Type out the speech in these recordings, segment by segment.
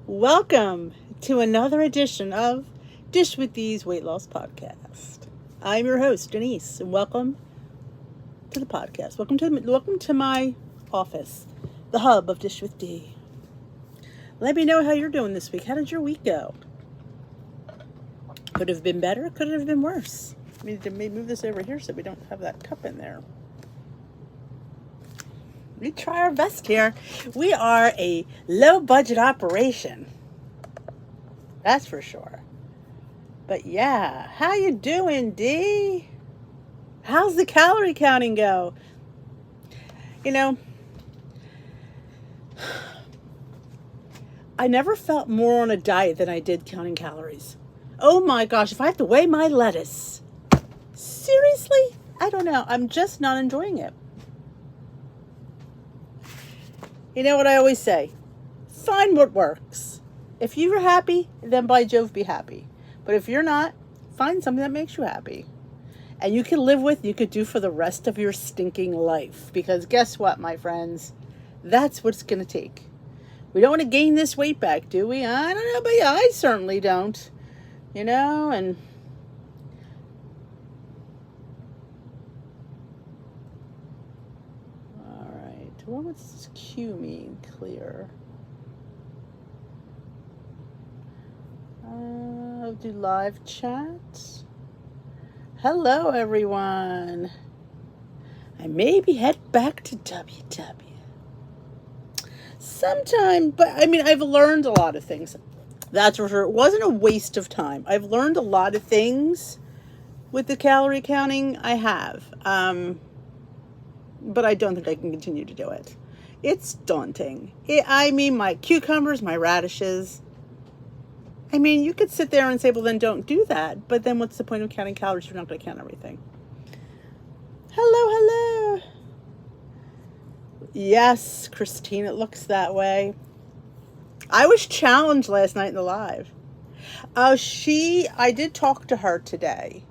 Welcome to another edition of Dish with D's Weight Loss Podcast. I'm your host, Denise, and welcome to the podcast. Welcome to my office, the hub of Dish with D. Let me know how you're doing this week. How did your week go? Could it have been better? Could it have been worse? I need to move this over here so we don't have that cup in there. We try our best here. We are a low-budget operation. That's for sure. But yeah, how you doing, D? How's the calorie counting go? You know, I never felt more on a diet than I did counting calories. Oh my gosh, if I have to weigh my lettuce. Seriously? I don't know. I'm just not enjoying it. You know what I always say? Find what works. If you're happy, then by Jove, be happy. But if you're not, find something that makes you happy. And you can live with, you could do for the rest of your stinking life. Because guess what, my friends? That's what it's going to take. We don't want to gain this weight back, do we? I don't know, but yeah, I certainly don't. You know, and... What does this Q mean? Clear. I'll do live chat. Hello, everyone. I maybe head back to WW sometime, but I mean, I've learned a lot of things. That's for sure. It wasn't a waste of time. I've learned a lot of things with the calorie counting. I have. But I don't think I can continue to do it. It's daunting. I mean, my cucumbers, my radishes. I mean, you could sit there and say, well, then don't do that. But then what's the point of counting calories? You're not going to count everything. Hello. Yes, Christine, it looks that way. I was challenged last night in the live. I did talk to her today.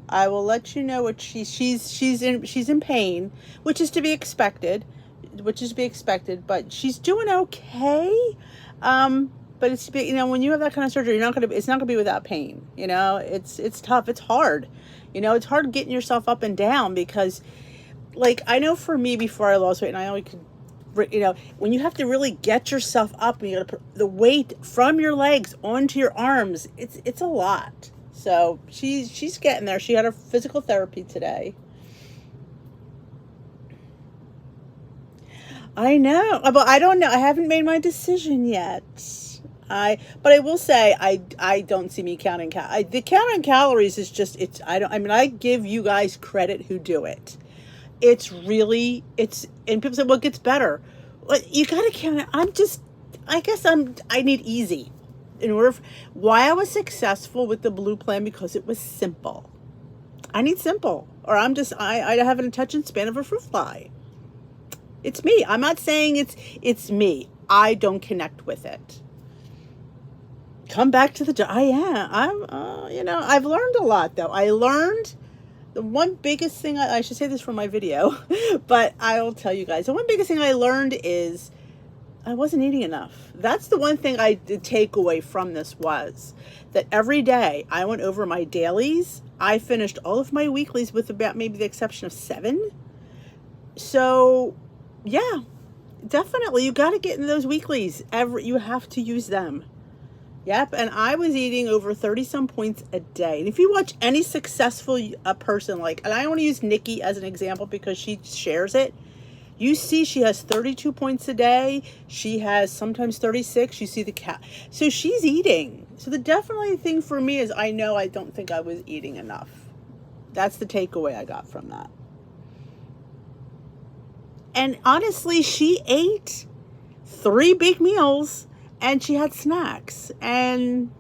I will let you know what she's in pain, which is to be expected, but she's doing okay. But it's, you know, when you have that kind of surgery, it's not gonna be without pain. You know, it's tough. It's hard. You know, it's hard getting yourself up and down because, like, I know for me before I lost weight, and I only could, you know, when you have to really get yourself up and you got to put the weight from your legs onto your arms, it's a lot. So she's getting there. She had her physical therapy today. I know, but I don't know. I haven't made my decision yet. But I will say I don't see me counting the counting calories is just I give you guys credit who do it. And people say, well, it gets better. Well, you got to count it. I need easy. Why I was successful with the blue plan, because it was simple. I need simple, or I have an attention span of a fruit fly. It's me. I'm not saying it's me. I don't connect with it. Come back to I've learned a lot though. I learned the one biggest thing, I should say this for my video, but I'll tell you guys, the one biggest thing I learned is I wasn't eating enough. That's the one thing I did take away from this, was that every day I went over my dailies. I finished all of my weeklies with about maybe the exception of 7. So yeah, definitely. You got to get in those weeklies. You have to use them. Yep. And I was eating over 30 some points a day. And if you watch any successful person, and I want to use Nikki as an example because she shares it. You see she has 32 points a day. She has sometimes 36. You see the cat. So she's eating. So the definitely thing for me is I don't think I was eating enough. That's the takeaway I got from that. And honestly, she ate 3 big meals and she had snacks. And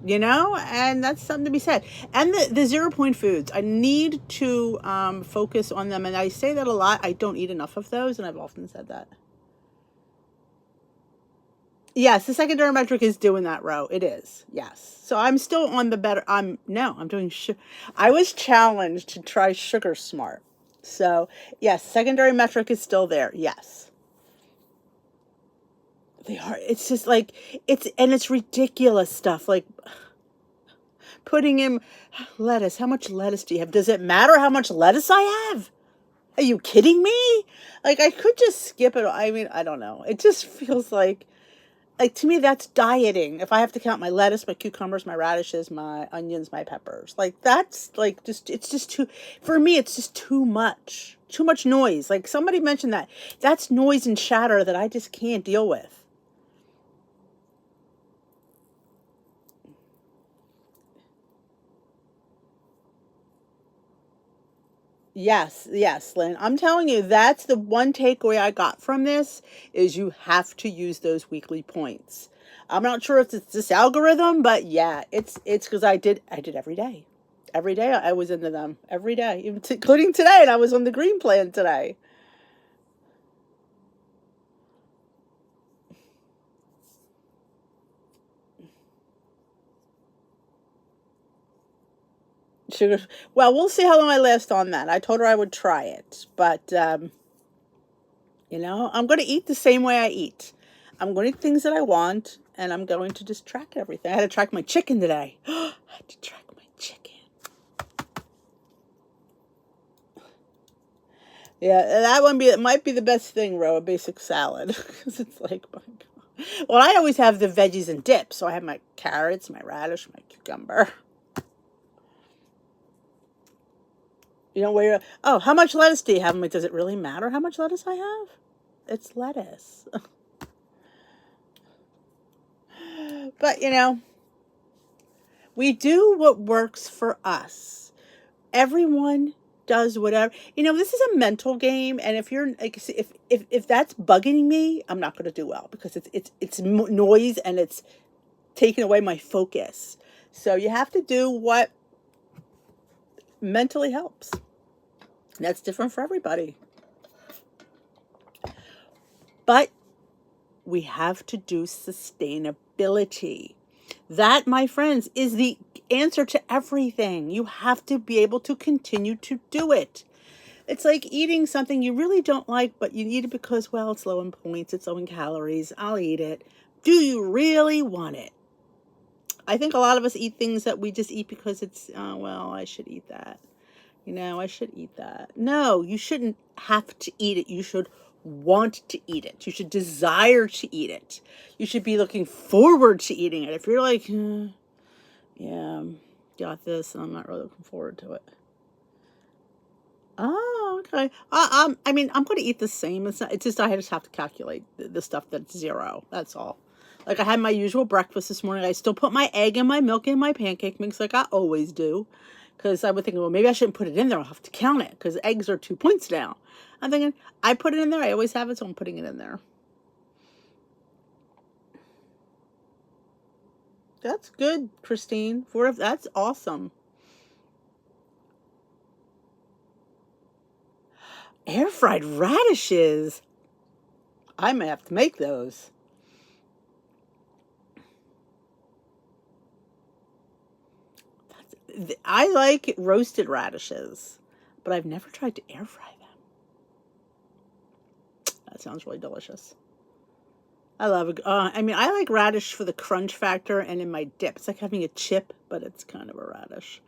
and that's something to be said. And the 0 point foods, I need to focus on them. And I say that a lot. I don't eat enough of those, and I've often said that. Yes, the secondary metric is doing that row. It is. Yes. So I'm still on the better. I'm doing. I was challenged to try Sugar Smart. So yes, secondary metric is still there. Yes. They are. It's just like, it's ridiculous stuff. Like putting in lettuce. How much lettuce do you have? Does it matter how much lettuce I have? Are you kidding me? Like, I could just skip it. I mean, I don't know. It just feels like to me, that's dieting. If I have to count my lettuce, my cucumbers, my radishes, my onions, my peppers, like that's like it's just too, for me, it's just too much noise. Like somebody mentioned that's noise and chatter that I just can't deal with. Yes, Lynn. I'm telling you, that's the one takeaway I got from this is you have to use those weekly points. I'm not sure if it's this algorithm, but yeah, it's because I did every day. Every day I was into them. Every day, even including today, and I was on the green plan today. Sugar. Well, we'll see how long I last on that. I told her I would try it, but I'm going to eat the same way I eat. I'm going to eat things that I want, and I'm going to just track everything. I had to track my chicken today. I had to track my chicken. Yeah, that one it might be the best thing, Ro, a basic salad, because it's like, my God. Well, I always have the veggies and dip, so I have my carrots, my radish, my cucumber. Oh, how much lettuce do you have? I'm like, does it really matter how much lettuce I have? It's lettuce. But, we do what works for us. Everyone does whatever. This is a mental game, and if you're like, if that's bugging me, I'm not going to do well because it's noise and it's taking away my focus. So you have to do what mentally helps. That's different for everybody. But we have to do sustainability. That, my friends, is the answer to everything. You have to be able to continue to do it. It's like eating something you really don't like, but you eat it because, well, it's low in points, it's low in calories. I'll eat it. Do you really want it? I think a lot of us eat things that we just eat because it's, well, I should eat that. I should eat that. No, you shouldn't have to eat it. You should want to eat it. You should desire to eat it. You should be looking forward to eating it. If you're like, yeah, got this, and I'm not really looking forward to it. Oh, okay. I mean, I'm going to eat the same. It's just I just have to calculate the stuff that's zero. That's all. Like I had my usual breakfast this morning. I still put my egg and my milk in my pancake mix like I always do. Because I would think, well, maybe I shouldn't put it in there. I'll have to count it because eggs are 2 points now. I'm thinking, I put it in there. I always have it, so I'm putting it in there. That's good, Christine. That's awesome. Air fried radishes. I may have to make those. I like roasted radishes, but I've never tried to air fry them. That sounds really delicious. I love it. I mean, I like radish for the crunch factor and in my dip. It's like having a chip, but it's kind of a radish.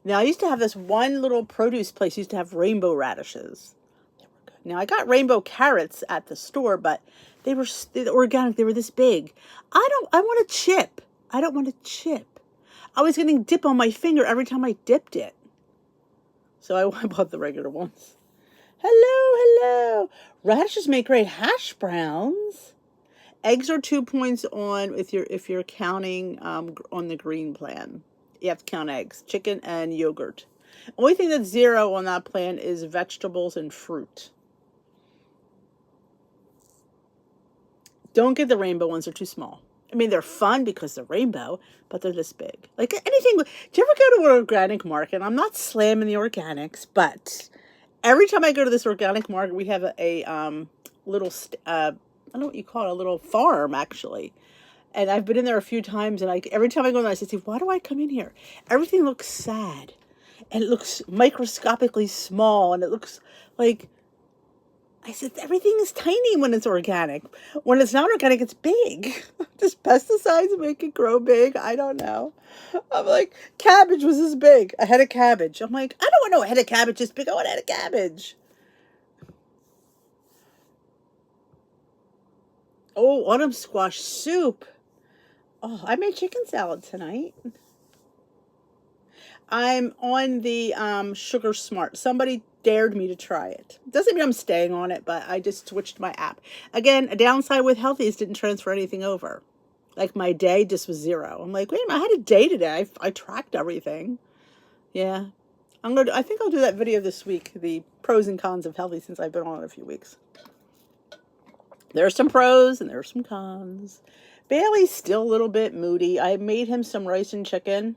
Now, I used to have this one little produce place used to have rainbow radishes. They were good. Now, I got rainbow carrots at the store, but they were organic. They were this big. I want a chip. I don't want a chip. I was getting dip on my finger every time I dipped it. So I bought the regular ones. Hello. Radishes make great hash browns. Eggs are 2 points on if you're counting on the green plan. You have to count eggs, chicken, and yogurt. Only thing that's 0 on that plan is vegetables and fruit. Don't get the rainbow ones; they're too small. I mean, they're fun because they're rainbow, but they're this big. Like anything. Do you ever go to an organic market? I'm not slamming the organics, but every time I go to this organic market, we have a little, I don't know what you call it, a little farm, actually. And I've been in there a few times, and every time I go in there, I say, why do I come in here? Everything looks sad, and it looks microscopically small, and it looks like I said, everything is tiny when it's organic. When it's not organic, it's big. Does pesticides make it grow big? I don't know. I'm like, cabbage was this big. A head of cabbage. I'm like, I don't want no head of cabbage this big. I want a head of cabbage. Oh, autumn squash soup. Oh, I made chicken salad tonight. I'm on the Sugar Smart. Somebody dared me to try it. Doesn't mean I'm staying on it, but I just switched my app. Again, a downside with Healthies didn't transfer anything over. Like my day just was 0. I'm like, wait a minute, I had a day today. I tracked everything. Yeah. I think I'll do that video this week, the pros and cons of Healthy, since I've been on it a few weeks. There's some pros and there's some cons. Bailey's still a little bit moody. I made him some rice and chicken.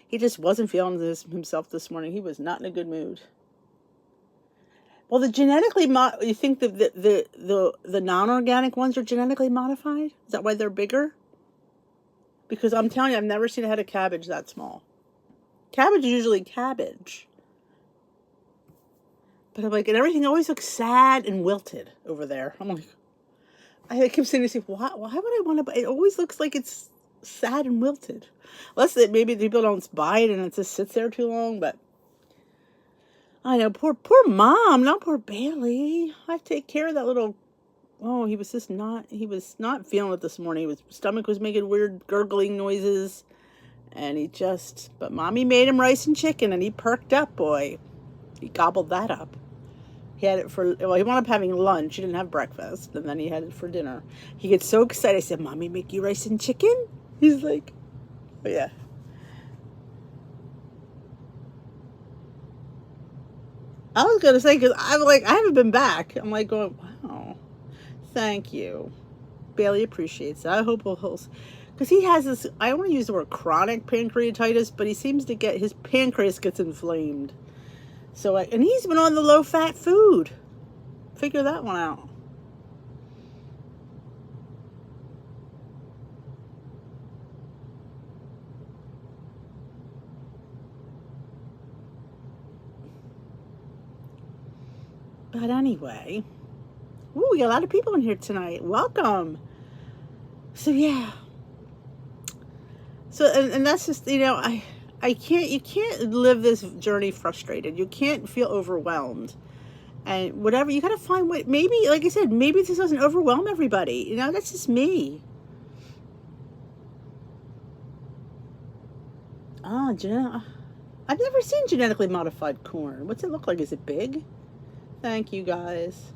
He just wasn't feeling himself this morning. He was not in a good mood. Well, the genetically you think the non-organic ones are genetically modified? Is that why they're bigger? Because I'm telling you, I've never seen a head of cabbage that small. Cabbage is usually cabbage. But I'm like, and everything always looks sad and wilted over there. I'm like, I keep saying to myself, why would I want to? It always looks like it's sad and wilted. Unless maybe people don't buy it and it just sits there too long. But I know, poor mom, not poor Bailey. I have to take care of that little. Oh, he was not feeling it this morning. His stomach was making weird gurgling noises, and but mommy made him rice and chicken, and he perked up, boy. He gobbled that up. He had it he wound up having lunch. He didn't have breakfast, and then he had it for dinner. He gets so excited. I said, Mommy, make you rice and chicken? He's like, oh, yeah. I was going to say, because I'm like, I haven't been back. I'm like going, wow, thank you. Bailey appreciates it. I hope he'll, because he has this, I don't want to use the word chronic pancreatitis, but he seems to his pancreas gets inflamed. So, and he's been on the low-fat food. Figure that one out. But anyway, ooh, we got a lot of people in here tonight. Welcome. So, yeah. So, and that's just, you can't live this journey frustrated. You can't feel overwhelmed. And whatever, you got to find maybe, like I said, maybe this doesn't overwhelm everybody. That's just me. I've never seen genetically modified corn. What's it look like? Is it big? Thank you, guys.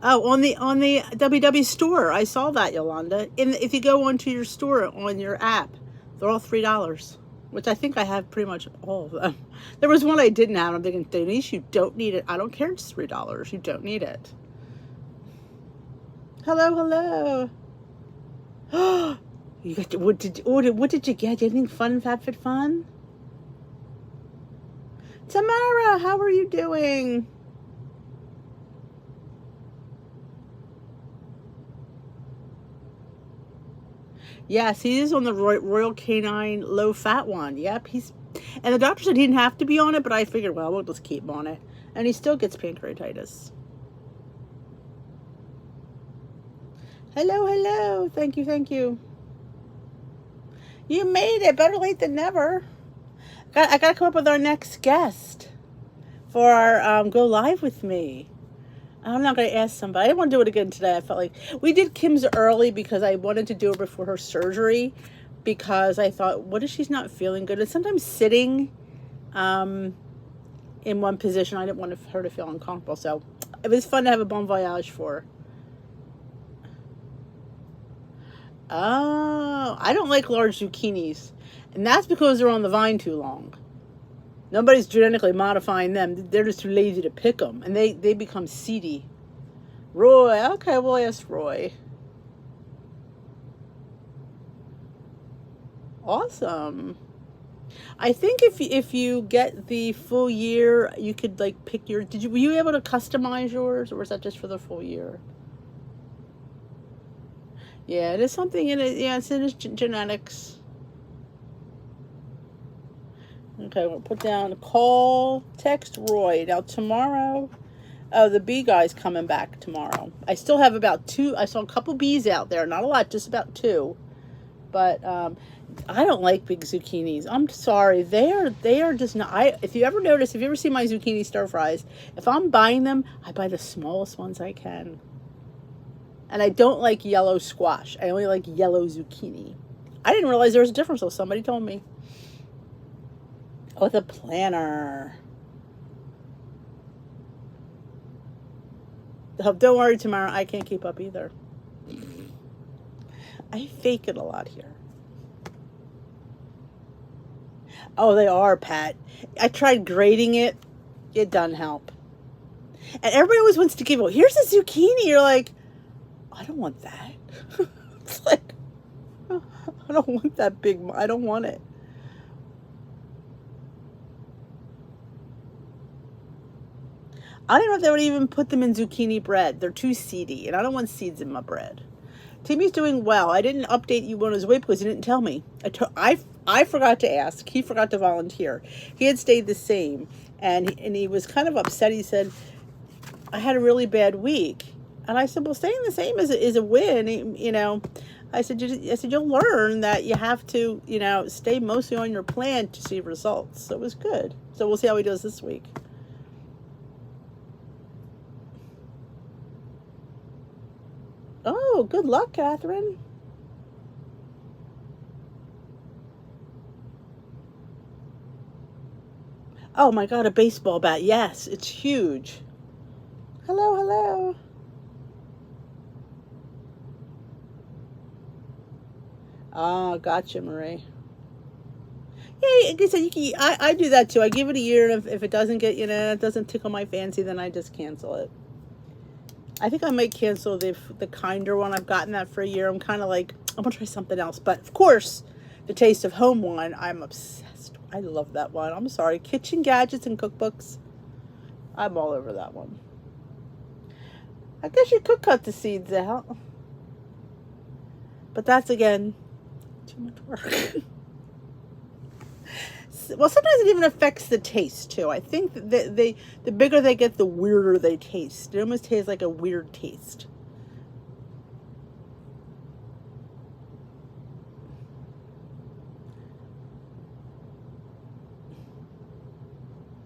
Oh, on the WW store, I saw that, Yolanda. And if you go onto your store on your app, they're all $3, which I think I have pretty much all of them. There was one I didn't have. I'm thinking, Denise, you don't need it. I don't care. It's $3. You don't need it. Hello. You got what did you get? Anything fun, FabFitFun? Tamara, how are you doing? Yes, he is on the Royal Canine low-fat one. Yep, and the doctor said he didn't have to be on it, but I figured, well, we'll just keep him on it. And he still gets pancreatitis. Hello. Thank you. You made it. Better late than never. I got to come up with our next guest for our Go Live with Me. I'm not going to ask somebody. I didn't want to do it again today. I felt like we did Kim's early because I wanted to do it before her surgery, because I thought, what if she's not feeling good? And sometimes sitting in one position, I didn't want her to feel uncomfortable. So it was fun to have a bon voyage for her. Oh, I don't like large zucchinis. And that's because they're on the vine too long. Nobody's genetically modifying them. They're just too lazy to pick them. And they become seedy. Roy. Okay, we'll ask Roy. Awesome. I think if you get the full year, you could like pick were you able to customize yours, or was that just for the full year? Yeah, there's something in it. Yeah, it's in his genetics. Okay, we'll put down call, text Roy. Now tomorrow, oh, the bee guy's coming back tomorrow. I still have about 2. I saw a couple bees out there. Not a lot, just about 2. But I don't like big zucchinis. I'm sorry. They are just not. If you ever notice, if you ever see my zucchini stir fries, if I'm buying them, I buy the smallest ones I can. And I don't like yellow squash. I only like yellow zucchini. I didn't realize there was a difference until somebody told me. Oh, the planner. Oh, don't worry, tomorrow I can't keep up either. I fake it a lot here. Oh, they are, Pat. I tried grating it. It doesn't help. And everybody always wants to give, well, here's a zucchini. You're like, I don't want that. It's like, I don't want that big. I don't want it. I don't know if they would even put them in zucchini bread. They're too seedy, and I don't want seeds in my bread. Timmy's doing well. I didn't update you on his weight because he didn't tell me. I forgot to ask. He forgot to volunteer. He had stayed the same, and he was kind of upset. He said, I had a really bad week. And I said, well, staying the same is a win, you know. I said, you'll learn that you have to, you know, stay mostly on your plan to see results. So it was good. So we'll see how he does this week. Oh, good luck, Catherine. Oh my God, a baseball bat. Yes, it's huge. Hello, hello. Oh, gotcha, Marie. Yeah, like I said, I do that too. I give it a year, and if it doesn't get, you know, it doesn't tickle my fancy, then I just cancel it. I think I might cancel the kinder one. I've gotten that for a year. I'm kind of like, I'm going to try something else. But, of course, the Taste of Home one, I'm obsessed. I love that one. I'm sorry. Kitchen gadgets and cookbooks. I'm all over that one. I guess you could cut the seeds out. But that's, again, too much work. Well, sometimes it even affects the taste too. I think that the bigger they get, the weirder they taste. It almost tastes like a weird taste.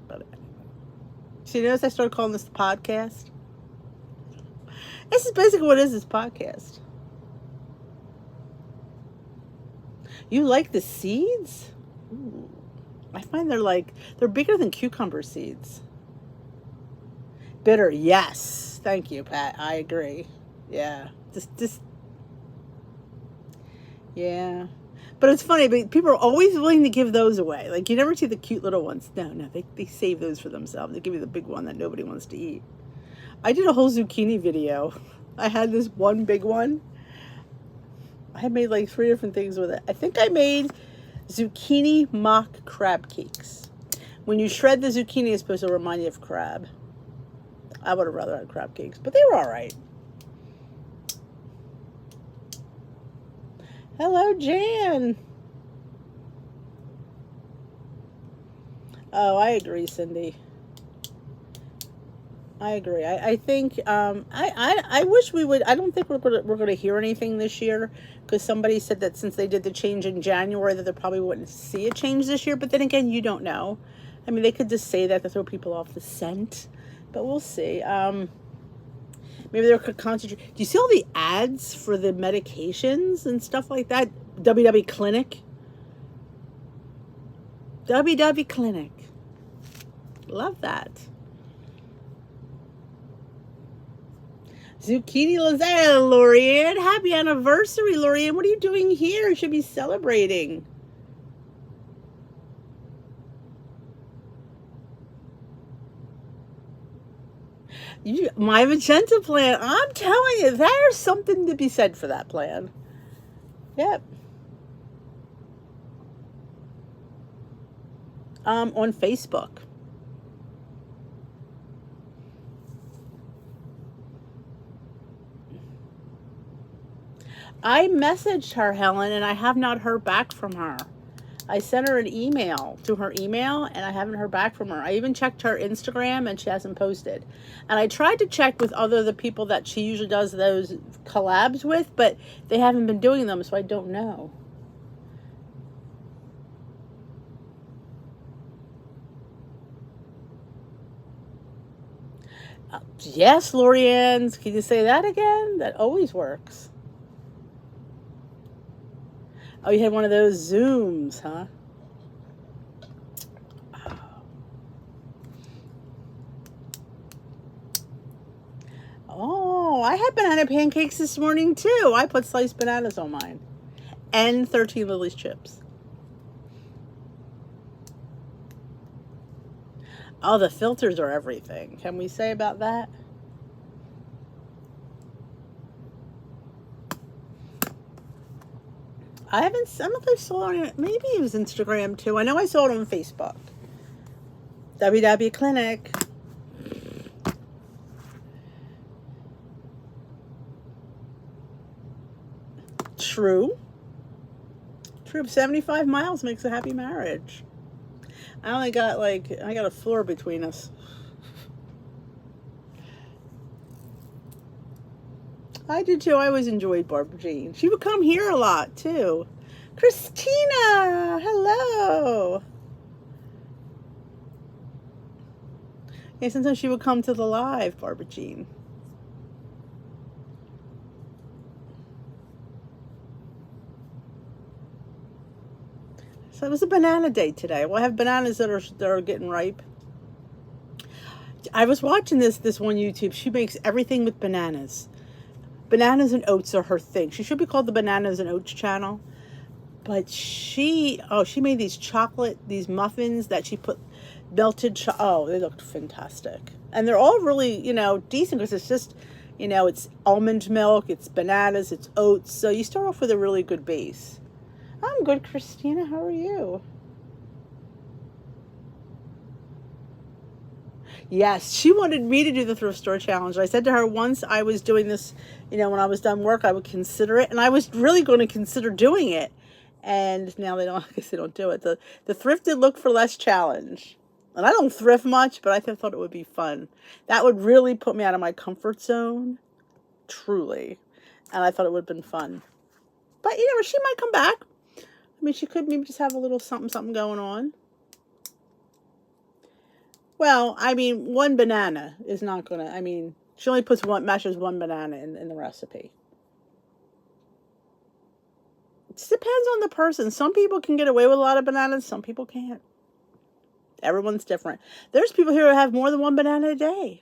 But so you notice I started calling this the podcast. This is basically what it is. This podcast. You like the seeds? Ooh. I find they're bigger than cucumber seeds. Bitter, yes. Thank you, Pat. I agree. Yeah. Yeah. But it's funny, but people are always willing to give those away. Like, you never see the cute little ones. No, they save those for themselves. They give you the big one that nobody wants to eat. I did a whole zucchini video. I had this one big one. I had made like 3 different things with it. I think I made zucchini mock crab cakes. When you shred the zucchini, it's supposed to remind you of crab. I would have rather had crab cakes, but they were all right. Hello, Jan. Oh, I agree, Cindy. I agree. I think I wish we would. I don't think we're gonna hear anything this year, because somebody said that since they did the change in January that they probably wouldn't see a change this year. But then again, you don't know. I mean, they could just say that to throw people off the scent, but we'll see. Maybe they could concentrate. Do you see all the ads for the medications and stuff like that? WW Clinic. WW Clinic. Love that. Zucchini lasagna, Lorianne. Happy anniversary, Lorianne. What are you doing here? You should be celebrating. My magenta plan. I'm telling you, there's something to be said for that plan. Yep. On Facebook. I messaged her, Helen, and I have not heard back from her. I sent her an email to her email, and I haven't heard back from her. I even checked her Instagram, and she hasn't posted. And I tried to check with the people that she usually does those collabs with, but they haven't been doing them, so I don't know. Yes, Lorianne, can you say that again? That always works. Oh, you had one of those Zooms, huh? Oh, I had banana pancakes this morning too. I put sliced bananas on mine. And 13 Lily's chips. Oh, the filters are everything. Can we say about that? I don't know if I saw it. Maybe it was Instagram too. I know I saw it on Facebook. WW Clinic. True. 75 miles makes a happy marriage. I got a floor between us. I did too. I always enjoyed Barbara Jean. She would come here a lot too. Christina, hello. Yeah, sometimes she would come to the live, Barbara Jean. So it was a banana day today. Well, I have bananas that are getting ripe. I was watching this one YouTube. She makes everything with bananas. Bananas and oats are her thing. She should be called the Bananas and Oats channel. But she made these muffins that she put melted they looked fantastic. And they're all really, decent because it's just, it's almond milk, it's bananas, it's oats. So you start off with a really good base. I'm good, Christina. How are you? Yes, she wanted me to do the thrift store challenge. I said to her once I was doing this, when I was done work, I would consider it. And I was really going to consider doing it. And now they don't, I guess they don't do it. The thrifted look for less challenge. And I don't thrift much, but I thought it would be fun. That would really put me out of my comfort zone. Truly. And I thought it would have been fun. But, she might come back. I mean, she could maybe just have a little something going on. Well, I mean, one banana is not going to, she only mashes one banana in the recipe. It depends on the person. Some people can get away with a lot of bananas. Some people can't. Everyone's different. There's people here who have more than one banana a day.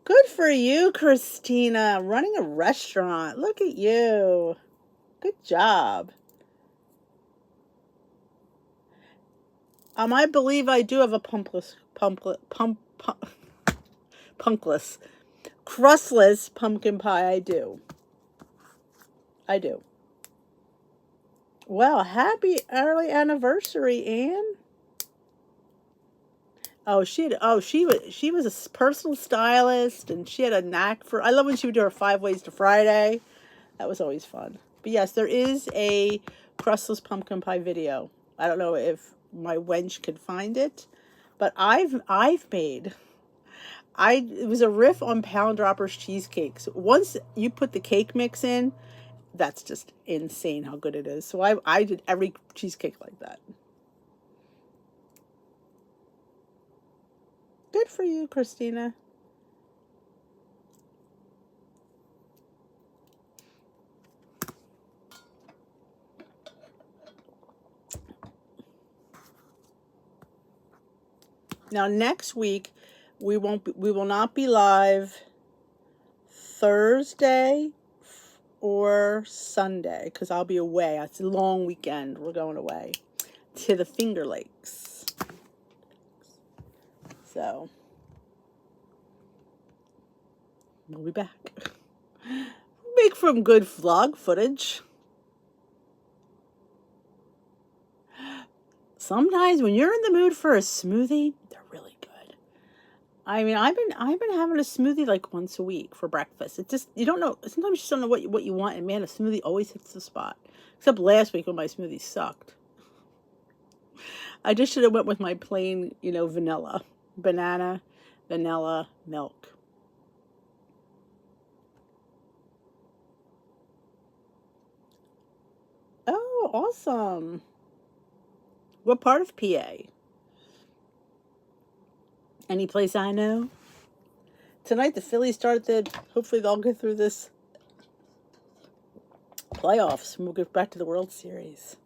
Good for you, Christina. Running a restaurant. Look at you. Good job. I believe I do have a crustless pumpkin pie. I do. Well, happy early anniversary, Anne. Oh, she was a personal stylist, and she had a knack for. I love when she would do her 5 Ways to Friday. That was always fun. But yes, there is a crustless pumpkin pie video. I don't know if my wench could find it, but I've made. It was a riff on Pound Droppers cheesecakes. Once you put the cake mix in, that's just insane how good it is. So I did every cheesecake like that. Good for you, Christina. Now next week we will not be live Thursday or Sunday because I'll be away. It's a long weekend. We're going away to the Finger Lakes. So we'll be back. Make from good vlog footage. Sometimes when you're in the mood for a smoothie, they're really good. I mean, I've been having a smoothie like once a week for breakfast. It just, you don't know. Sometimes you just don't know what you want, and man, a smoothie always hits the spot. Except last week when my smoothie sucked. I just should have went with my plain, vanilla, banana, vanilla, milk. Oh, awesome! What part of PA? Any place I know? Tonight the Phillies started. Hopefully they'll get through this playoffs and we'll get back to the World Series.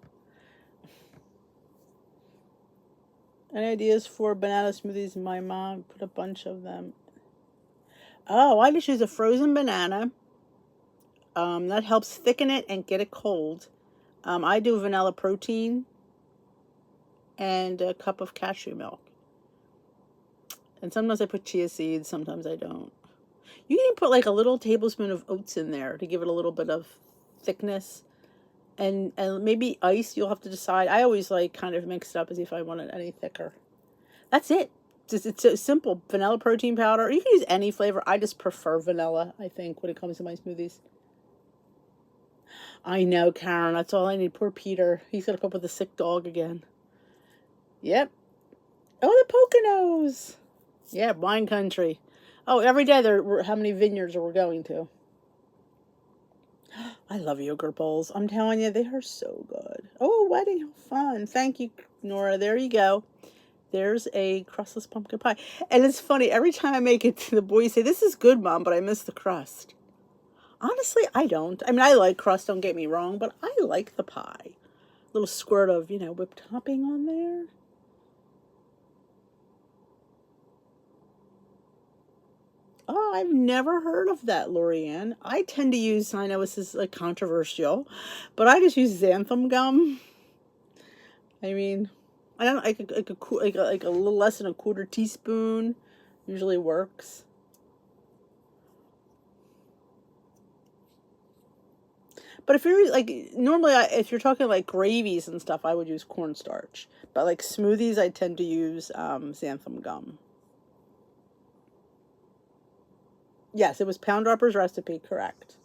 Any ideas for banana smoothies? My mom put a bunch of them. Oh, I just use a frozen banana. That helps thicken it and get it cold. I do vanilla protein and a cup of cashew milk. And sometimes I put chia seeds, sometimes I don't. You can put like a little tablespoon of oats in there to give it a little bit of thickness. And maybe ice, you'll have to decide. I always like kind of mix it up as if I want it any thicker. That's it. It's so simple. Vanilla protein powder. You can use any flavor. I just prefer vanilla, I think, when it comes to my smoothies. I know, Karen. That's all I need. Poor Peter. He's going to come up with a sick dog again. Yep. Oh, the Poconos. Yeah, wine country. Oh, every day how many vineyards are we going to? I love yogurt bowls. I'm telling you, they are so good. Oh, a wedding. How fun. Thank you, Nora. There you go. There's a crustless pumpkin pie. And it's funny. Every time I make it, the boys say, this is good, Mom, but I miss the crust. Honestly, I don't. I mean, I like crust, don't get me wrong, but I like the pie. A little squirt of, whipped topping on there. Oh, I've never heard of that, Lorianne. I tend to use, I know this is like controversial, but I just use xanthan gum. I mean, I don't like a little less than a quarter teaspoon usually works. But if you're like, normally if you're talking like gravies and stuff, I would use cornstarch. But like smoothies, I tend to use xanthan gum. Yes, it was Pound Dropper's recipe, correct.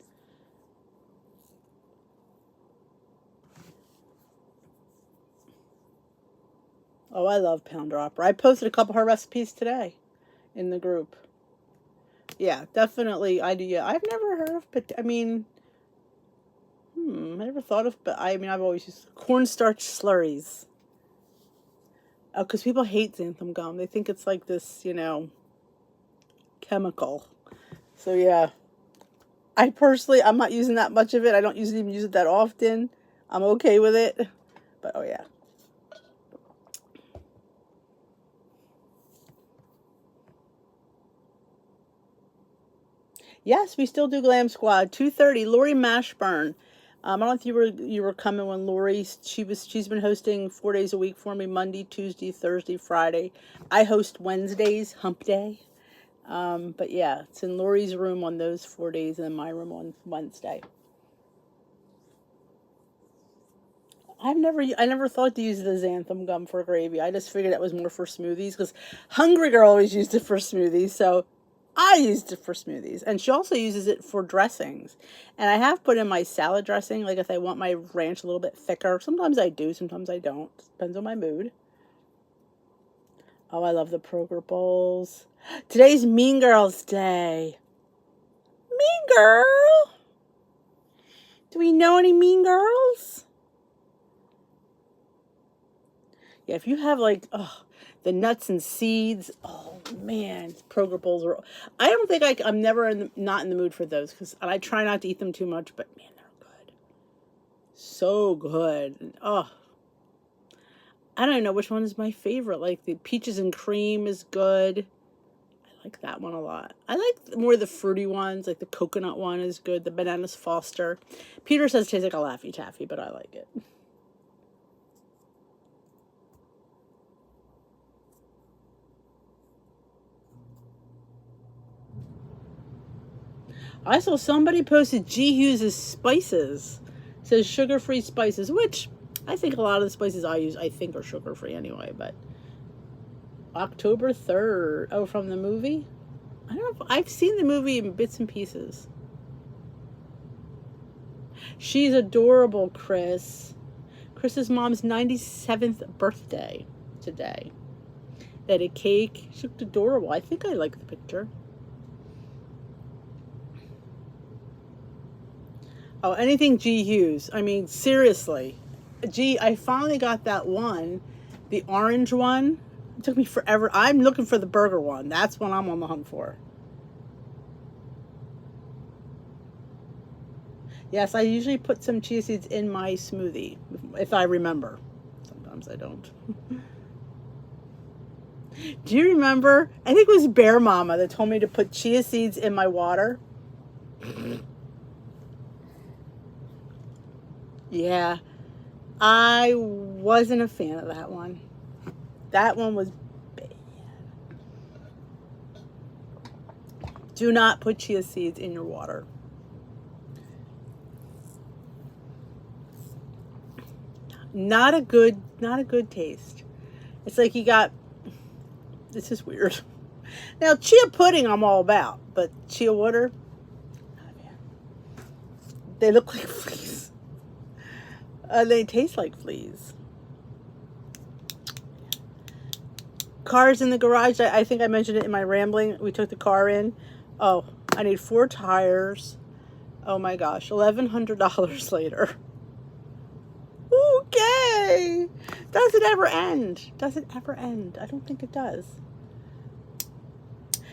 Oh, I love Pound Dropper. I posted a couple of her recipes today in the group. Yeah, definitely. I do. Yeah, I've never heard of, but I mean, I never thought of, but I've always used cornstarch slurries. Oh, because people hate xanthan gum. They think it's like this, chemical. So yeah, I personally, I'm not using that much of it. I don't even use it that often. I'm okay with it. But oh yeah. Yes, we still do Glam Squad. 2:30. Lori Mashburn. I don't know if you were coming when Lori, she's been hosting 4 days a week for me, Monday, Tuesday, Thursday, Friday. I host Wednesdays, Hump Day. But yeah, it's in Lori's room on those 4 days and in my room on Wednesday. I never thought to use the xanthan gum for gravy. I just figured that was more for smoothies because Hungry Girl always used it for smoothies. So I used it for smoothies. And she also uses it for dressings. And I have put in my salad dressing, like if I want my ranch a little bit thicker. Sometimes I do, sometimes I don't. Depends on my mood. Oh, I love the Kroger bowls. Today's Mean Girls Day. Mean Girl? Do we know any Mean Girls? Yeah, if you have like, the nuts and seeds, oh man, Kroger bowls are. I don't think I'm never not in the mood for those because I try not to eat them too much, but man, they're good, so good. Oh, I don't know which one is my favorite. Like the peaches and cream is good. I like that one a lot. I like more of the fruity ones, like the coconut one is good. The bananas Foster. Peter says it tastes like a Laffy Taffy, but I like it. I saw somebody posted G. Hughes' spices. It says sugar-free spices, which I think a lot of the spices I use, I think are sugar-free anyway, but October 3rd. Oh, from the movie? I don't know if I've seen the movie in bits and pieces. She's adorable, Chris. Chris's mom's 97th birthday today. They had a cake. She looked adorable. I think I like the picture. Oh, anything G. Hughes. I mean, seriously. Gee, I finally got that one. The orange one. It took me forever. I'm looking for the burger one. That's what I'm on the hunt for. Yes, I usually put some chia seeds in my smoothie, if I remember. Sometimes I don't. Do you remember? I think it was Bear Mama that told me to put chia seeds in my water. Yeah, I wasn't a fan of that one. That one was bad. Do not put chia seeds in your water. Not a good taste. It's like you got, this is weird. Now, chia pudding I'm all about, but chia water, oh, man. They look like fleas. They taste like fleas. Cars in the garage, I think I mentioned it in my rambling. We took the car in. Oh, I need 4 tires. Oh my gosh, $1,100 later. Okay. Does it ever end? Does it ever end? I don't think it does.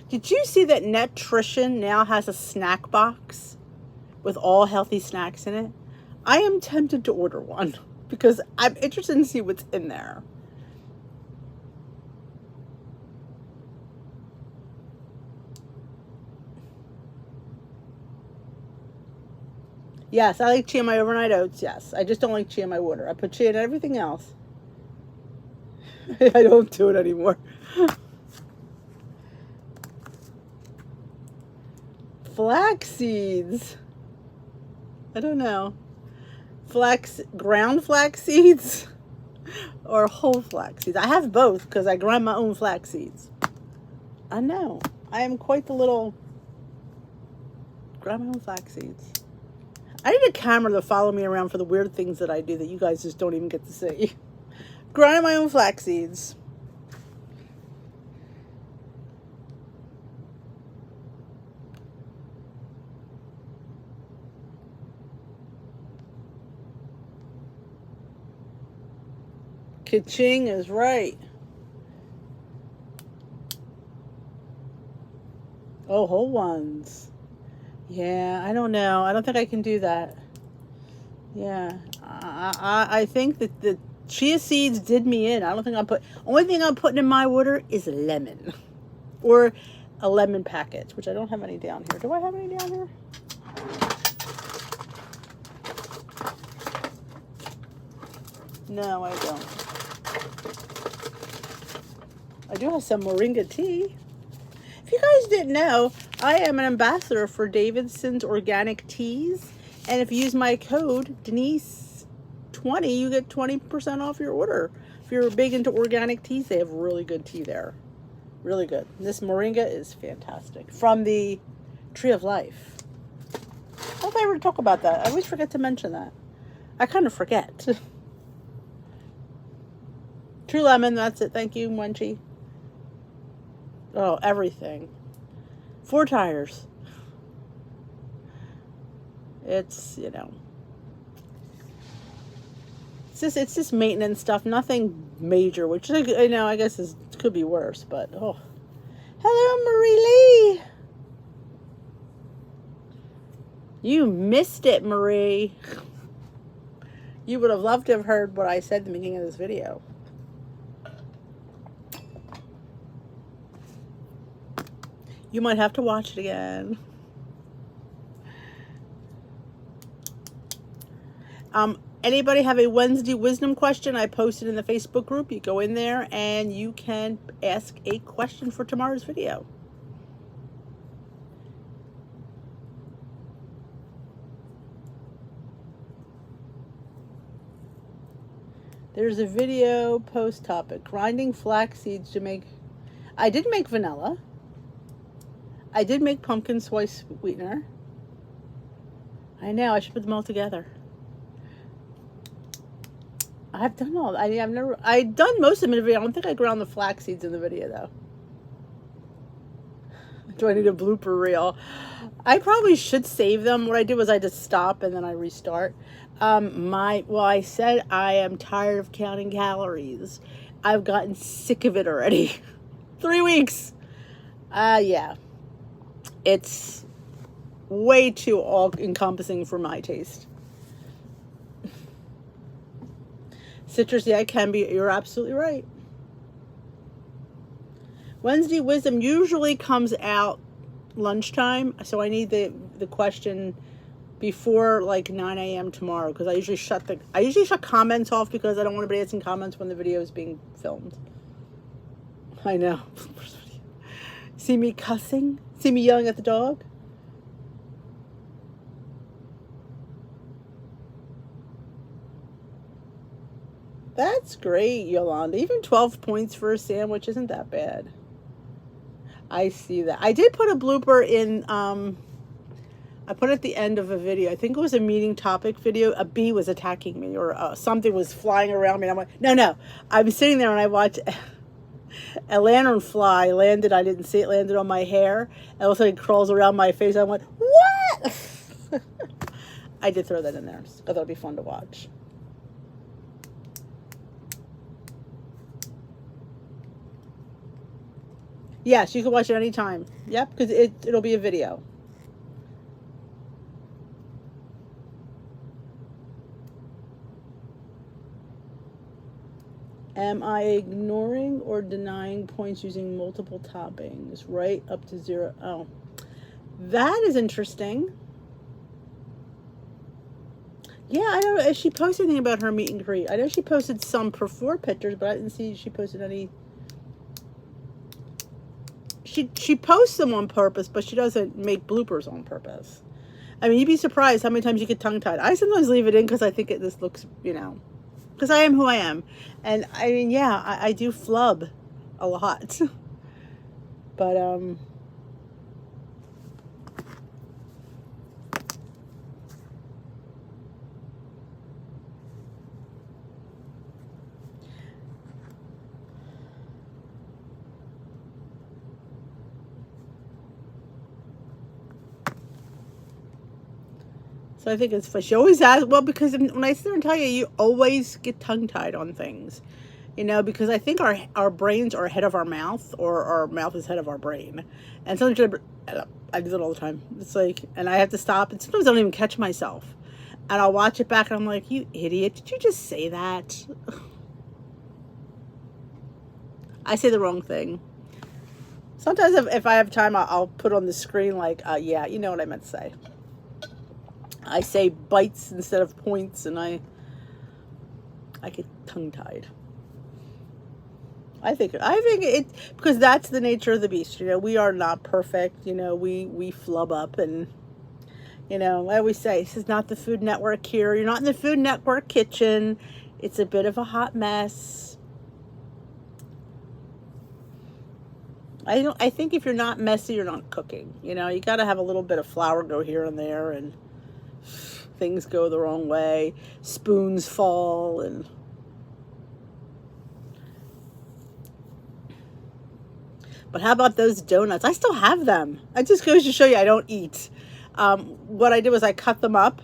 Did you see that Nutrition now has a snack box with all healthy snacks in it? I am tempted to order one because I'm interested to see what's in there. Yes, I like chia in my overnight oats. Yes, I just don't like chia in my water. I put chia in everything else. I don't do it anymore. Flax seeds. I don't know. Ground flax seeds or whole flax seeds. I have both because I grind my own flax seeds. I know. I am quite the little grind my own flax seeds. I need a camera to follow me around for the weird things that I do that you guys just don't even get to see. Grind my own flax seeds. Ka-ching is right. Oh, whole ones. Yeah, I don't know. I don't think I can do that. Yeah, I think that the chia seeds did me in. I don't think only thing I'm putting in my water is lemon. Or a lemon packet, which I don't have any down here. Do I have any down here? No, I don't. I do have some moringa tea. If you guys didn't know, I am an ambassador for Davidson's Organic Teas. And if you use my code, Denise20, you get 20% off your order. If you're big into organic teas, they have really good tea there. Really good. This moringa is fantastic. From the Tree of Life. I don't think I ever talk about that. I always forget to mention that. I kind of forget. True lemon, that's it. Thank you, Munchie. Oh, everything. 4 tires. It's, you know. It's just maintenance stuff. Nothing major, which I know I guess could be worse, but oh. Hello, Marie Lee. You missed it, Marie. You would have loved to have heard what I said at the beginning of this video. You might have to watch it again. Anybody have a Wednesday wisdom question? I posted in the Facebook group. You go in there and you can ask a question for tomorrow's video. There's a video post topic. Grinding flax seeds to make I did make vanilla. I did make pumpkin spice sweetener. I know, I should put them all together. I've done all. I've done most of them in the video. I don't think I ground the flax seeds in the video though. Do I need a blooper reel? I probably should save them. What I did was I just stop and then I restart. I said I am tired of counting calories. I've gotten sick of it already. 3 weeks. Yeah. It's way too all-encompassing for my taste. Citrus, yeah, it can be. You're absolutely right. Wednesday Wisdom usually comes out lunchtime, so I need the question before like 9 a.m. tomorrow, because I usually shut comments off because I don't want anybody asking comments when the video is being filmed. I know. See me cussing? See me yelling at the dog? That's great, Yolanda. Even 12 points for a sandwich isn't that bad. I see that. I did put a blooper in, I put it at the end of a video. I think it was a meeting topic video. A bee was attacking me, or something was flying around me. And I'm like, no. I'm sitting there and I watched a lanternfly landed. I didn't see it, landed on my hair. And all of a sudden it crawls around my face. I went, what? I did throw that in there. I thought it'd be fun to watch. Yes, you can watch it anytime. Yep, because it'll be a video. Am I ignoring or denying points using multiple toppings? Right up to 0. Oh, that is interesting. Yeah, I don't know if she posted anything about her meet and greet. I know she posted some before pictures, but I didn't see she posted any. She posts them on purpose, but she doesn't make bloopers on purpose. I mean, you'd be surprised how many times you get tongue-tied. I sometimes leave it in because I think this looks, because I am who I am. And I mean, yeah, I do flub a lot. But, so I think it's fun. She always asks, well, because when I sit there and tell you, you always get tongue-tied on things, because I think our brains are ahead of our mouth, or our mouth is ahead of our brain. And sometimes I do that all the time. It's like, and I have to stop, and sometimes I don't even catch myself. And I'll watch it back, and I'm like, you idiot, did you just say that? I say the wrong thing. Sometimes if I have time, I'll put on the screen like, yeah, you know what I meant to say. I say bites instead of points, and I get tongue-tied. I think it, because that's the nature of the beast. We are not perfect. We flub up, and I always say, this is not the Food Network here. You're not in the Food Network kitchen. It's a bit of a hot mess. I think if you're not messy, you're not cooking. You got to have a little bit of flour go here and there, and things go the wrong way, spoons fall, and but how about those donuts? I still have them. It just goes to show you I don't eat. What I did was I cut them up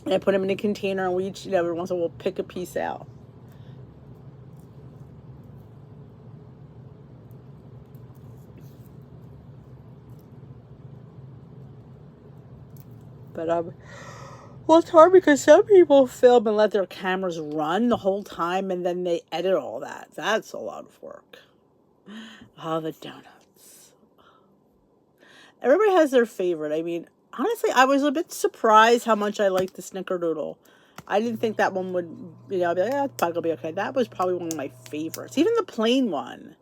and I put them in a container, and we each, every once in a while, we'll pick a piece out. But well, it's hard because some people film and let their cameras run the whole time, and then they edit all that. That's a lot of work. Oh, the donuts. Everybody has their favorite. I mean, honestly, I was a bit surprised how much I liked the snickerdoodle. I didn't think that one would, I'd be like, it's probably gonna be okay. That was probably one of my favorites. Even the plain one.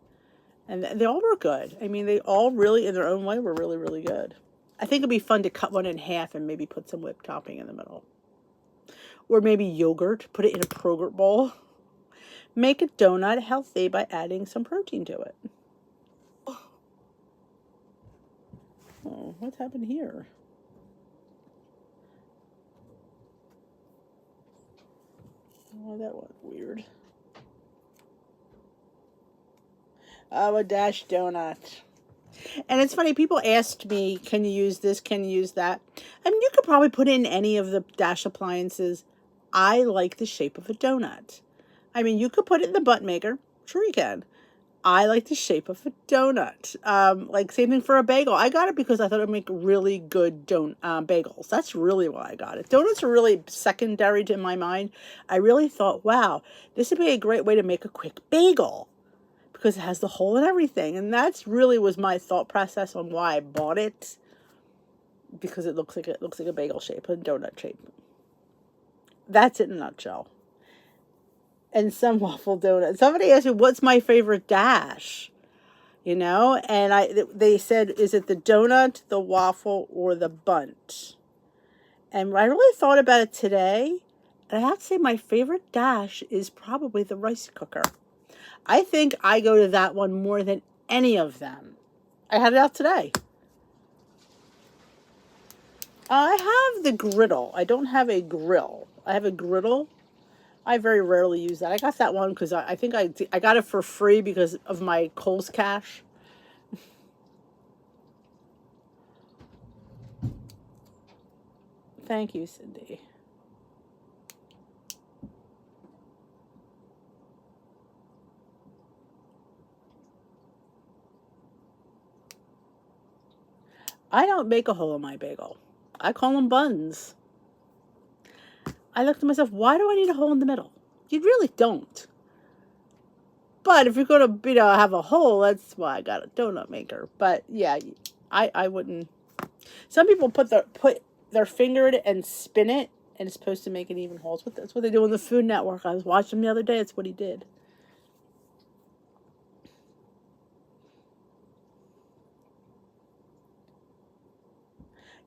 And they all were good. I mean, they all really, in their own way, were really, really good. I think it'd be fun to cut one in half and maybe put some whipped topping in the middle. Or maybe yogurt, put it in a yogurt bowl. Make a donut healthy by adding some protein to it. Oh, what's happened here? Oh, that was weird. Oh, a dash donut. And it's funny, people asked me, can you use this? Can you use that? I mean, you could probably put in any of the dash appliances. I like the shape of a donut. I mean, you could put it in the button maker. Sure you can. I like the shape of a donut. Like same thing for a bagel. I got it because I thought it would make really good bagels. That's really why I got it. Donuts are really secondary to my mind. I really thought, wow, this would be a great way to make a quick bagel because it has the hole and everything. And that's really was my thought process on why I bought it, because it looks like a bagel shape, a donut shape. That's it in a nutshell. And some waffle donut. Somebody asked me, what's my favorite dash? You know, and they said, is it the donut, the waffle, or the bundt? And I really thought about it today, and I have to say my favorite dash is probably the rice cooker. I think I go to that one more than any of them. I had it out today. I have the griddle. I don't have a grill. I have a griddle. I very rarely use that. I got that one because I think I got it for free because of my Kohl's Cash. Thank you, Cindy. I don't make a hole in my bagel. I call them buns. I looked at myself, why do I need a hole in the middle? You really don't. But if you're going to, have a hole, that's why I got a donut maker. But yeah, I wouldn't. Some people put their finger in it and spin it, and it's supposed to make it even holes. That's what they do on the Food Network. I was watching him the other day. It's what he did.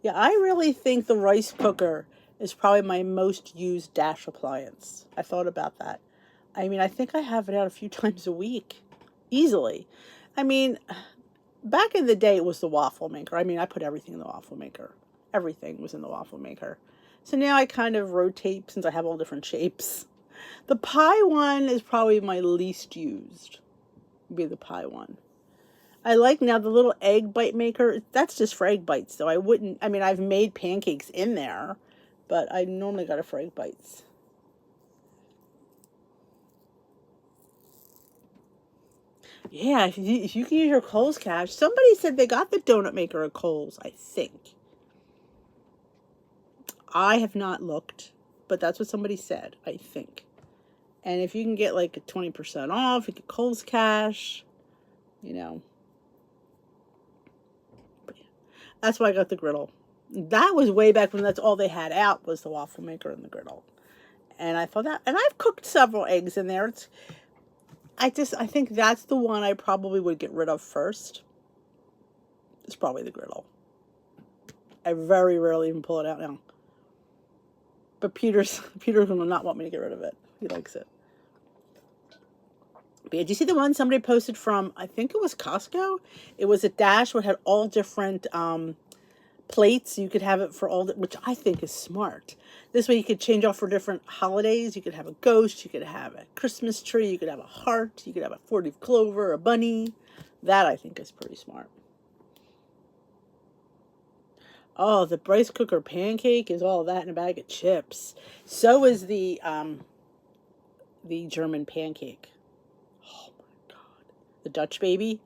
Yeah, I really think the rice cooker is probably my most used dash appliance. I thought about that. I mean, I think I have it out a few times a week, easily. I mean, back in the day, it was the waffle maker. I mean, I put everything in the waffle maker. Everything was in the waffle maker. So now I kind of rotate since I have all different shapes. The pie one is probably my least used, be the pie one. I like now the little egg bite maker. That's just for egg bites, though. I mean, I've made pancakes in there, but I normally got it for egg bites. Yeah, if you can use your Kohl's Cash. Somebody said they got the donut maker at Kohl's, I think. I have not looked, but that's what somebody said, I think. And if you can get like a 20% off, you get Kohl's Cash, you know. But yeah, that's why I got the griddle. That was way back when that's all they had out was the waffle maker and the griddle. And I thought that, and I've cooked several eggs in there. I think that's the one I probably would get rid of first. It's probably the griddle. I very rarely even pull it out now. But Peter's gonna not want me to get rid of it. He likes it. But yeah, did you see the one somebody posted from, I think it was Costco? It was a dash where it had all different plates. You could have it for which I think is smart. This way you could change off for different holidays. You could have a ghost, you could have a Christmas tree, you could have a heart, you could have a 4-leaf clover, a bunny. That I think is pretty smart. Oh, the rice cooker pancake is all that in a bag of chips. So is the German pancake. Oh my God. The Dutch baby.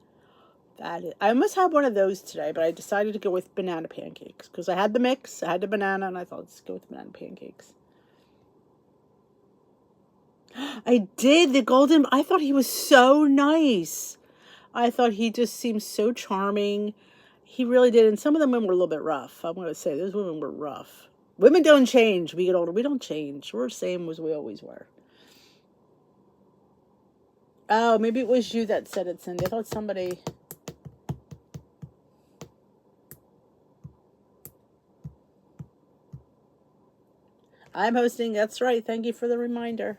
I almost had one of those today, but I decided to go with banana pancakes because I had the mix, I had the banana, and I thought, let's go with banana pancakes. I did the golden. I thought he was so nice. I thought he just seemed so charming. He really did. And some of the women were a little bit rough. I'm going to say those women were rough. Women don't change. We get older. We don't change. We're the same as we always were. Oh, maybe it was you that said it, Cindy. I thought somebody. I'm hosting. That's right. Thank you for the reminder.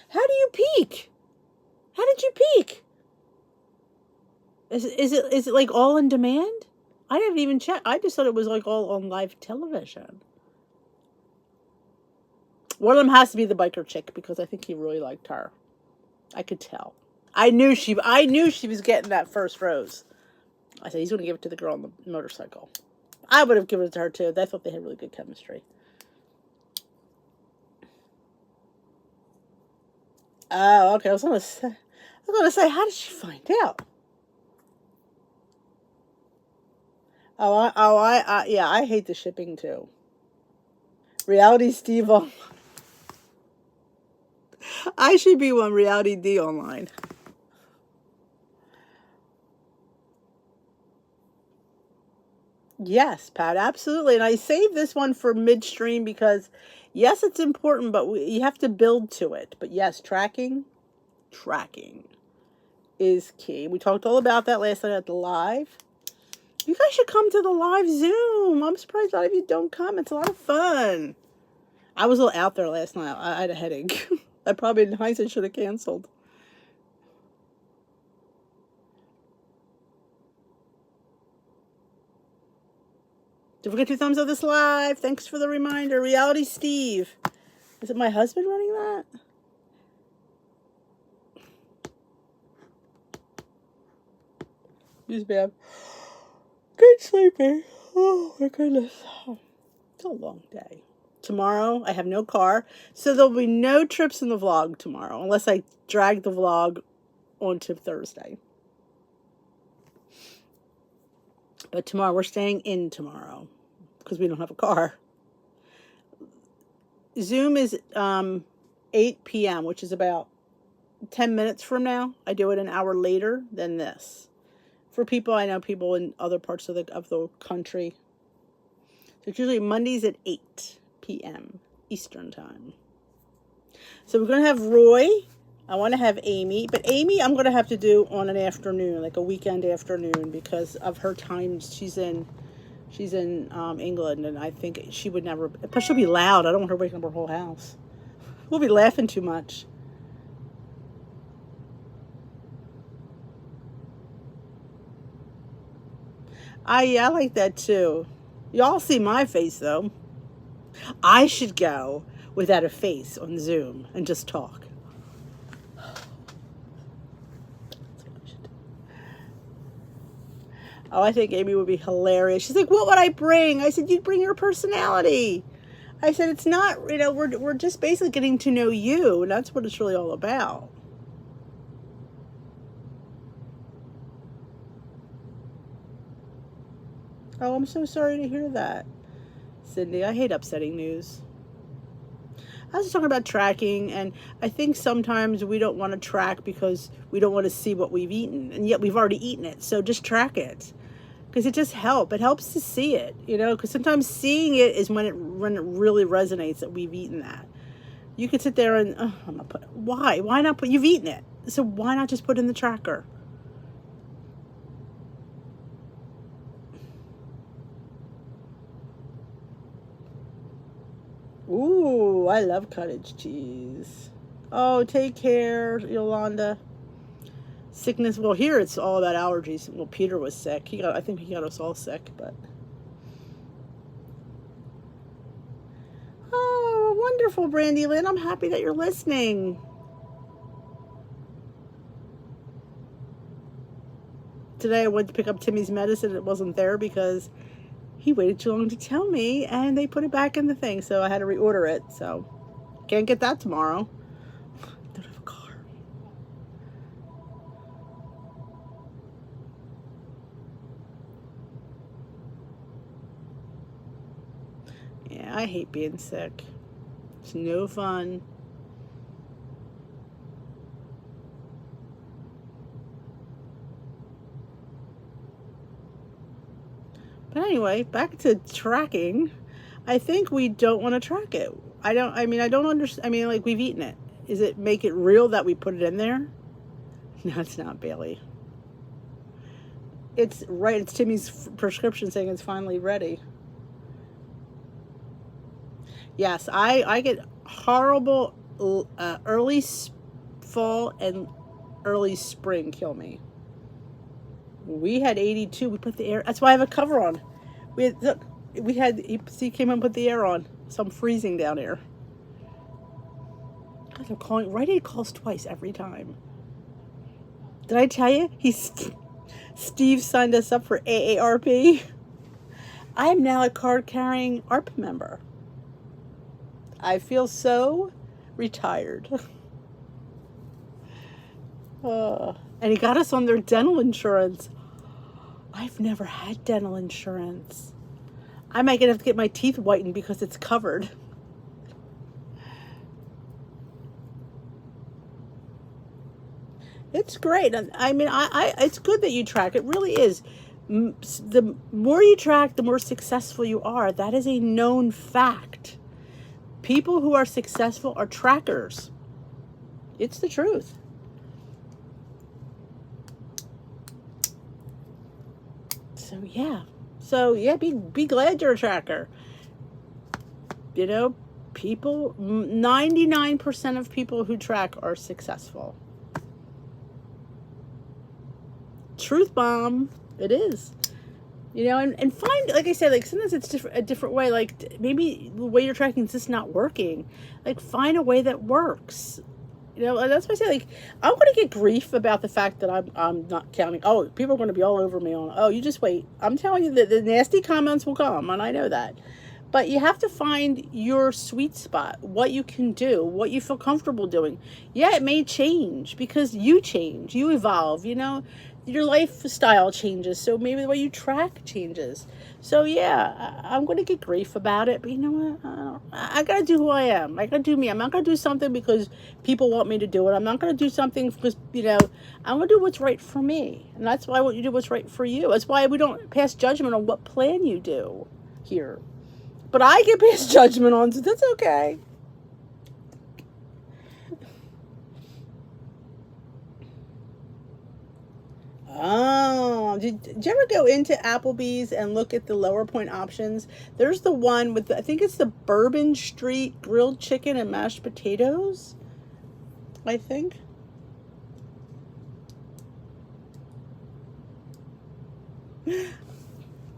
How do you peek? did you peek? Is it like all on demand? I didn't even check. I just thought it was like all on live television. One of them has to be the biker chick because I think he really liked her. I could tell. I knew she was getting that first rose. I said he's going to give it to the girl on the motorcycle. I would have given it to her too. I thought they had really good chemistry. Oh, okay. I was gonna say, how did she find out? Yeah, I hate the shipping too. Reality Steve on. I should be one Reality D online. Yes, Pat, absolutely. And I saved this one for midstream because, yes, it's important, but you have to build to it. But yes, tracking is key. We talked all about that last night at the live. You guys should come to the live Zoom. I'm surprised a lot of you don't come. It's a lot of fun. I was a little out there last night. I had a headache. I probably, in hindsight, should have canceled. Don't forget to thumbs up this live. Thanks for the reminder. Reality Steve. Is it my husband running that? He's bad. Good sleeping. Oh my goodness. It's a long day. Tomorrow I have no car, so there'll be no trips in the vlog tomorrow unless I drag the vlog onto Thursday. But tomorrow we're staying in tomorrow because we don't have a car. Zoom is 8 p.m., which is about 10 minutes from now. I do it an hour later than this. For people, I know people in other parts of the country. So it's usually Mondays at 8 p.m. Eastern time. So we're going to have Roy. I want to have Amy. But Amy, I'm going to have to do on an afternoon, like a weekend afternoon, because of her time. She's in England, and I think she would never... But she'll be loud. I don't want her waking up her whole house. We'll be laughing too much. I like that too. Y'all see my face though. I should go without a face on Zoom and just talk. Oh, I think Amy would be hilarious. She's like, what would I bring? I said, you'd bring your personality. I said, it's not, we're just basically getting to know you, and that's what it's really all about. Oh, I'm so sorry to hear that, Cindy. I hate upsetting news. I was talking about tracking, and I think sometimes we don't want to track because we don't want to see what we've eaten, and yet we've already eaten it. So just track it, because it just helps. It helps to see it, because sometimes seeing it is when it really resonates that we've eaten that. You could sit there and, I'm not put. Why? Why not put? You've eaten it, so why not just put in the tracker? Ooh, I love cottage cheese. Oh, take care, Yolanda. Sickness. Well, here it's all about allergies. Well, Peter was sick. I think he got us all sick, but. Oh, wonderful, Brandy Lynn. I'm happy that you're listening. Today I went to pick up Timmy's medicine. It wasn't there because he waited too long to tell me, and they put it back in the thing, so I had to reorder it. So can't get that tomorrow. Don't have a car. Yeah, I hate being sick. It's no fun. But anyway, back to tracking. I think we don't want to track it. I don't understand. I mean, like, we've eaten it. Is it make it real that we put it in there? No, it's not, Bailey. It's right. It's Timmy's prescription saying it's finally ready. Yes, I get horrible early fall and early spring kill me. We had 82. We put the air. That's why I have a cover on. Look, he came and put the air on. So I'm freezing down here. God, they're calling. Rite Aid calls twice every time. Did I tell you? Steve signed us up for AARP. I am now a card-carrying ARP member. I feel so retired. And he got us on their dental insurance. I've never had dental insurance. I might have to get my teeth whitened because it's covered. It's great. I mean, it's good that you track. It really is. The more you track, the more successful you are. That is a known fact. People who are successful are trackers. It's the truth. So yeah, be glad you're a tracker. You know, 99% of people who track are successful. Truth bomb. It is. You know, and find, like I said, like sometimes it's a different way. Like maybe the way you're tracking is just not working. Like find a way that works. You know, and that's why I say, like, I'm going to get grief about the fact that I'm not counting. Oh, people are going to be all over me on, oh, you just wait. I'm telling you that the nasty comments will come, and I know that. But you have to find your sweet spot, what you can do, what you feel comfortable doing. Yeah, it may change because you change, you evolve, you know. Your lifestyle changes, so maybe the way you track changes. So yeah, I'm going to get grief about it, but you know what? I got to do who I am. I got to do me. I'm not going to do something because people want me to do it. I'm not going to do something because, you know, I'm going to do what's right for me. And that's why I want you to do what's right for you. That's why we don't pass judgment on what plan you do here. But I get passed judgment on, so that's okay. Oh, did you ever go into Applebee's and look at the lower point options? There's the one with, I think it's the Bourbon Street grilled chicken and mashed potatoes, I think.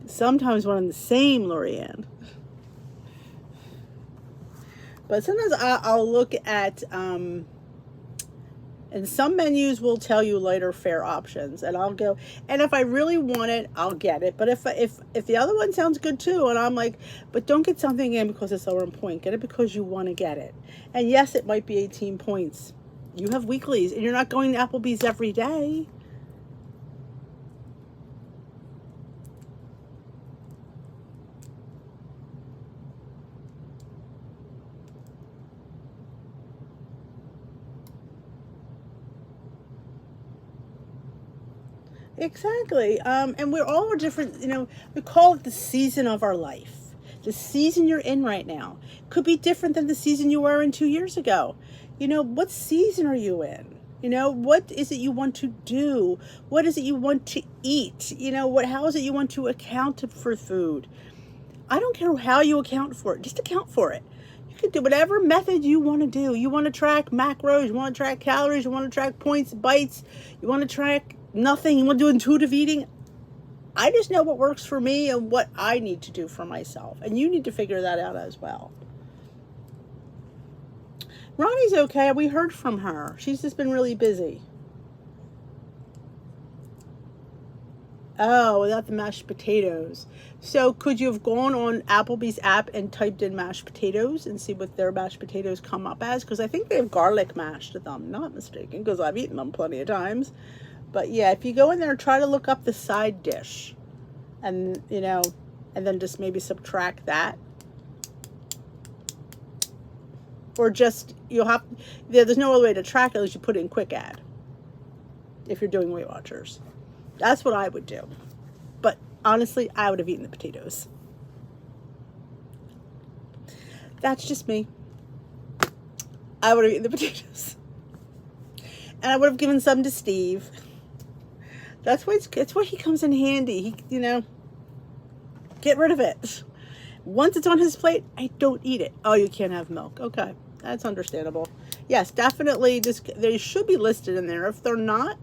Sometimes one and the same, Lorianne. But sometimes I'll look at, and some menus will tell you lighter fare options, and I'll go, and if I really want it, I'll get it. But if the other one sounds good too, and I'm like, but don't get something in because it's lower in point. Get it because you want to get it. And yes, it might be 18 points. You have weeklies, and you're not going to Applebee's every day. Exactly. And we're all different, you know, we call it the season of our life. The season you're in right now could be different than the season you were in 2 years ago. You know, what season are you in? You know, what is it you want to do? What is it you want to eat? You know, how is it you want to account for food? I don't care how you account for it. Just account for it. You can do whatever method you want to do. You want to track macros. You want to track calories. You want to track points, bites. You want to track nothing. You want to do intuitive eating. I just know what works for me and what I need to do for myself. And you need to figure that out as well. Ronnie's okay. We heard from her. She's just been really busy. Oh, without the mashed potatoes. So could you have gone on Applebee's app and typed in mashed potatoes and see what their mashed potatoes come up as? Because I think they have garlic mashed to them. Not mistaken, because I've eaten them plenty of times. But yeah, if you go in there and try to look up the side dish and, you know, and then just maybe subtract that. Or just, you'll have, there's no other way to track it unless you put it in quick add. If you're doing Weight Watchers. That's what I would do. But honestly, I would have eaten the potatoes. That's just me. I would have eaten the potatoes. And I would have given some to Steve. That's why he comes in handy. He, you know, get rid of it. Once it's on his plate, I don't eat it. Oh, you can't have milk. Okay, that's understandable. Yes, definitely. They should be listed in there. If they're not,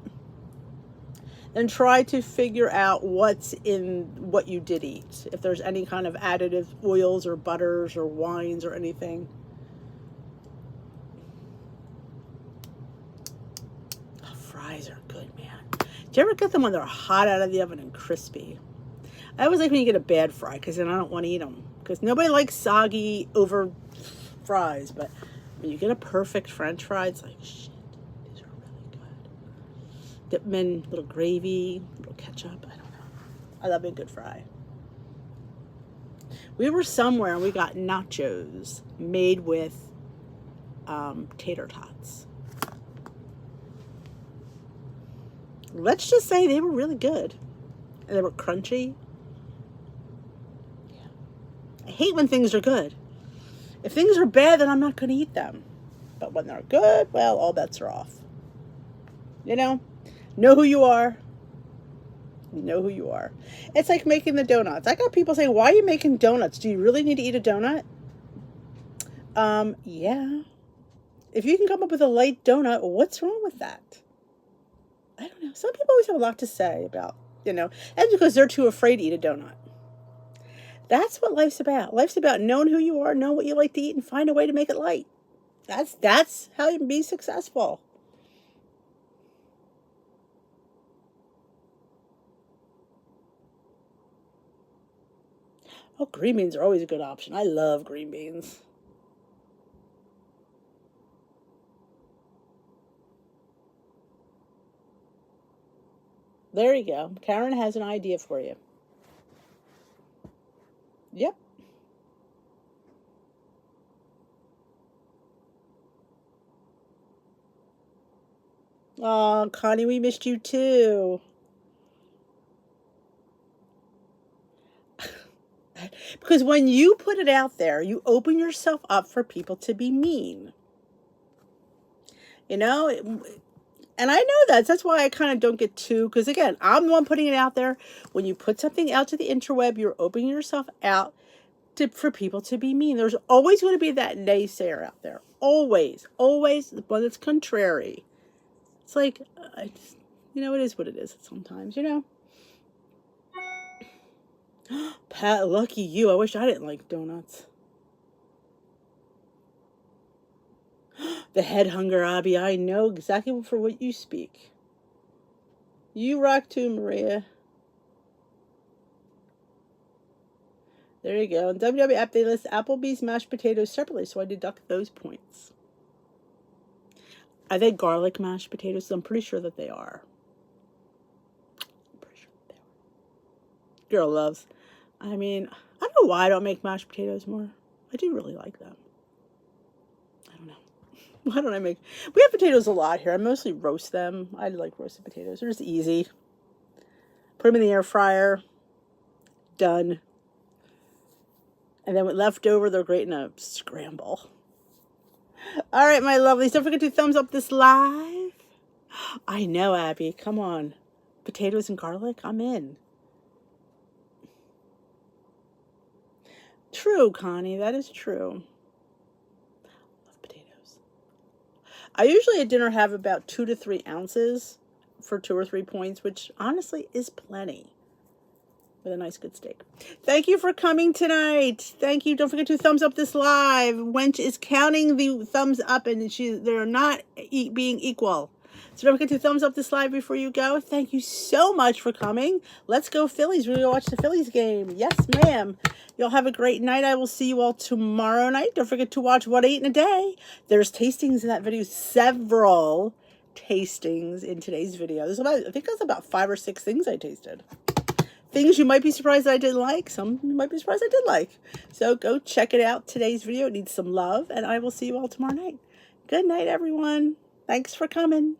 then try to figure out what's in what you did eat. If there's any kind of additive oils or butters or wines or anything. Oh, fries are good, man. Do you ever get them when they're hot out of the oven and crispy? I always like when you get a bad fry, because then I don't want to eat them. Because nobody likes soggy over fries, but when you get a perfect French fry, it's like, shit, these are really good. Dip them in a little gravy, a little ketchup, I don't know. I love a good fry. We were somewhere and we got nachos made with tater tots. Let's just say they were really good. And they were crunchy. I hate when things are good. If things are bad, then I'm not going to eat them. But when they're good, well, all bets are off. You know who you are. You know who you are. It's like making the donuts. I got people saying, why are you making donuts? Do you really need to eat a donut? Yeah. If you can come up with a light donut, what's wrong with that? I don't know. Some people always have a lot to say about, that's because they're too afraid to eat a donut. That's what life's about. Life's about knowing who you are, knowing what you like to eat, and find a way to make it light. That's how you can be successful. Oh, green beans are always a good option. I love green beans. There you go. Karen has an idea for you. Yep. Oh, Connie, we missed you too. Because when you put it out there, you open yourself up for people to be mean. And I know that's why I kind of don't get too, because again, I'm the one putting it out there. When you put something out to the interweb, you're opening yourself out for people to be mean. There's always going to be that naysayer out there. Always the one that's contrary. It's like, it is what it is sometimes, Pat, lucky you. I wish I didn't like donuts. The head hunger, Abby. I know exactly for what you speak. You rock too, Maria. There you go. In WW app, they list Applebee's mashed potatoes separately, so I deduct those points. Are they garlic mashed potatoes? I'm pretty sure that they are. Girl loves. I don't know why I don't make mashed potatoes more. I do really like them. I don't know. Why don't I make... We have potatoes a lot here. I mostly roast them. I like roasted potatoes. They're just easy. Put them in the air fryer. Done. And then with leftover, they're great in a scramble. All right, my lovelies. Don't forget to thumbs up this live. I know, Abby. Come on. Potatoes and garlic? I'm in. True, Connie. That is true. Love potatoes. I usually at dinner have about 2 to 3 ounces for 2 or 3 points, which honestly is plenty. With a nice good steak. Thank you for coming tonight. Thank you. Don't forget to thumbs up this live. Wench is counting the thumbs up and they're not being equal. So don't forget to thumbs up this live before you go. Thank you so much for coming. Let's go Phillies. We're going to go watch the Phillies game. Yes, ma'am. Y'all have a great night. I will see you all tomorrow night. Don't forget to watch What I Eat in a Day. There's tastings in that video. Several tastings in today's video. I think there's about 5 or 6 things I tasted. Things you might be surprised that I didn't like. Some you might be surprised I did like. So go check it out. Today's video needs some love. And I will see you all tomorrow night. Good night, everyone. Thanks for coming.